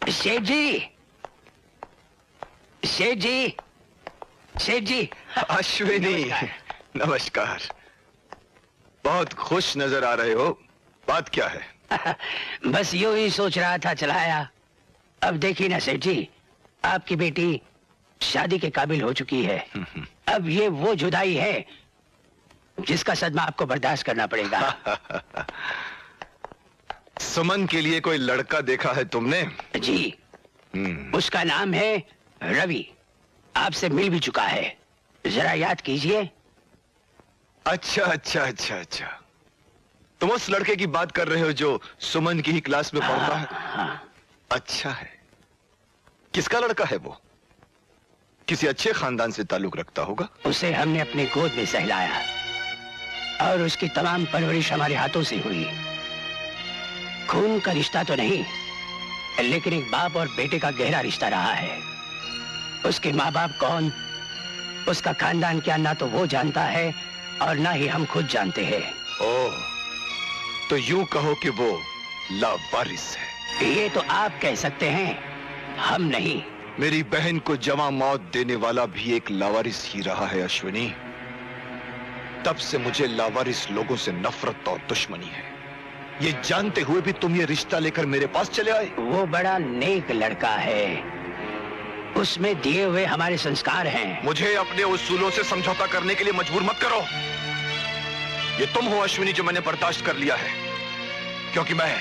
शेठ जी, शेठ जी, शेठ जी। अश्विनी, नमस्कार। बहुत खुश नजर आ रहे हो, बात क्या है? बस यूं ही सोच रहा था, चलाया। अब देखिए ना सेठ जी, आपकी बेटी शादी के काबिल हो चुकी है। अब ये वो जुदाई है जिसका सदमा आपको बर्दाश्त करना पड़ेगा। सुमन के लिए कोई लड़का देखा है तुमने? जी, उसका नाम है रवि। आपसे मिल भी चुका है, जरा याद कीजिए। अच्छा अच्छा अच्छा अच्छा, तुम उस लड़के की बात कर रहे हो जो सुमन की ही क्लास में पढ़ता है? हाँ। अच्छा है। किसका लड़का है वो? किसी अच्छे खानदान से ताल्लुक रखता होगा? उसे हमने अपने गोद में सहलाया और उसकी तमाम परवरिश हमारे हाथों से हुई। खून का रिश्ता तो नहीं, लेकिन एक बाप और बेटे का गहरा रिश्ता रहा है। उसके माँ बाप कौन, उसका खानदान क्या, ना तो वो जानता है और ना ही हम खुद जानते हैं। ओह, तो यूं कहो कि वो लावारिस है। ये तो आप कह सकते हैं, हम नहीं। मेरी बहन को जवां मौत देने वाला भी एक लावारिस ही रहा है अश्विनी। तब से मुझे लावारिस लोगों से नफरत और दुश्मनी है। ये जानते हुए भी तुम ये रिश्ता लेकर मेरे पास चले आए। वो बड़ा नेक लड़का है, उसमें दिए हुए हमारे संस्कार हैं। मुझे अपने उसूलों से समझौता करने के लिए मजबूर मत करो। ये तुम हो अश्विनी जो मैंने बर्दाश्त कर लिया है, क्योंकि मैं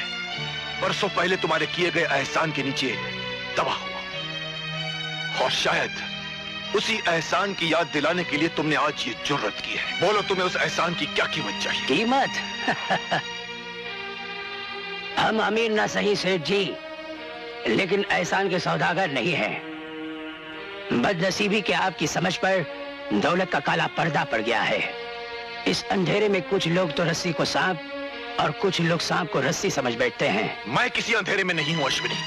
बरसों पहले तुम्हारे किए गए एहसान के नीचे दबा हुआ, और शायद उसी एहसान की याद दिलाने के लिए तुमने आज ये जुर्रत की है। बोलो, तुम्हें उस एहसान की क्या कीमत चाहिए? कीमत? हम अमीर ना सही सेठ जी, लेकिन एहसान के सौदागर नहीं हैं। बदनसीबी के आपकी समझ पर दौलत का काला पर्दा पड़ गया है। इस अंधेरे में कुछ लोग तो रस्सी को सांप और कुछ लोग सांप को रस्सी समझ बैठते हैं। मैं किसी अंधेरे में नहीं हूं अश्विनी,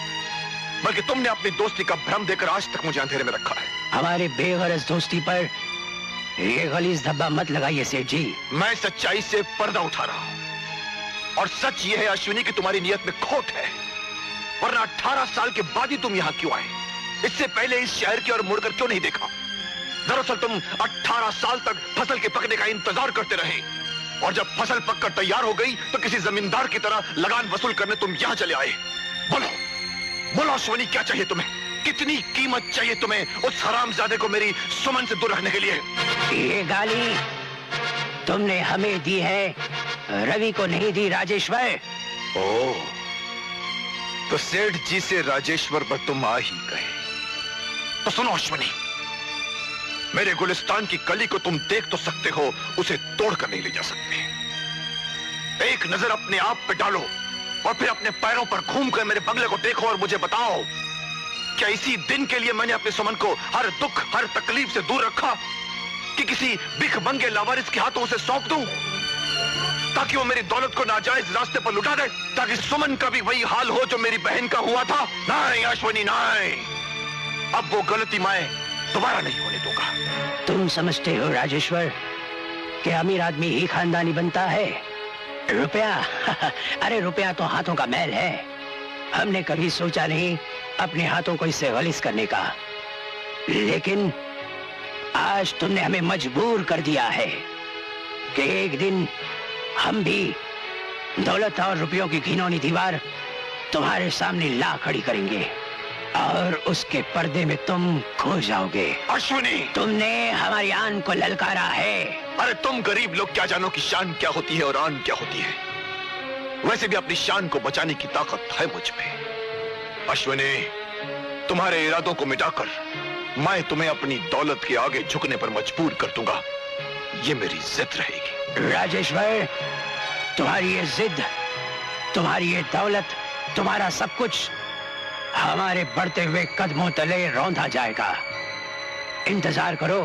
बल्कि तुमने अपनी दोस्ती का भ्रम देकर आज तक मुझे अंधेरे में रखा है। हमारे बेगरज दोस्ती पर ये गलीज धब्बा मत लगाइए सेठ जी। मैं सच्चाई से पर्दा उठा रहा हूं, और सच ये है अश्विनी कि तुम्हारी नियत में खोट है, वरना 18 साल के बाद ही तुम यहां क्यों आए? इससे पहले इस शहर की ओर मुड़कर क्यों नहीं देखा? दरअसल तुम 18 साल तक फसल के पकने का इंतजार करते रहे, और जब फसल पककर तैयार हो गई तो किसी जमींदार की तरह लगान वसूल करने तुम यहां चले आए। बोलो बोलो अश्विनी, क्या चाहिए तुम्हें? कितनी कीमत चाहिए तुम्हें उस हरामजादे को मेरी सुमन से दूर रखने के लिए? ये गाली तुमने हमें दी है, रवि को नहीं दी राजेश्वर। ओह, तो सेठ जी से राजेश्वर पर तुम आ ही गए। तो सुनो अश्विनी, मेरे गुलिस्तान की कली को तुम देख तो सकते हो, उसे तोड़कर नहीं ले जा सकते। एक नजर अपने आप पे डालो और फिर अपने पैरों पर घूमकर मेरे बंगले को देखो और मुझे बताओ, क्या इसी दिन के लिए मैंने अपनी सुमन को हर दुख हर तकलीफ से दूर रखा कि किसी भिखमंगे लावारिस के हाथों उसे सौंप दूं, ताकि वो मेरी दौलत को नाजायज रास्ते पर लुटा दे, ताकि सुमन का भी वही हाल हो जो मेरी बहन का हुआ था? नहीं अश्विनी, नहीं, अब वो गलती मैं दोबारा नहीं होने दूंगा। तुम समझते हो राजेश्वर कि अमीर आदमी ही खानदानी बनता है? रुपया अरे रुपया तो हाथों का मैल है। हमने कभी सोचा नहीं अपने हाथों को इससे गलीज करने का, लेकिन आज तुमने हमें मजबूर कर दिया है कि एक दिन हम भी दौलत और रुपयों की घिनौनी दीवार तुम्हारे सामने ला खड़ी करेंगे और उसके पर्दे में तुम खो जाओगे। अश्विनी, तुमने हमारी आन को ललकारा है। अरे तुम गरीब लोग क्या जानो कि शान क्या होती है और आन क्या होती है। वैसे भी अपनी शान को बचाने की ताकत है मुझ में। अश्विनी, तुम्हारे इरादों को मिटाकर मैं तुम्हें अपनी दौलत के आगे झुकने पर मजबूर कर दूंगा, ये मेरी जिद रहेगी। राजेश्वर, तुम्हारी ये जिद, तुम्हारी ये दौलत, तुम्हारा सब कुछ हमारे बढ़ते हुए कदमों तले रौंदा जाएगा। इंतजार करो।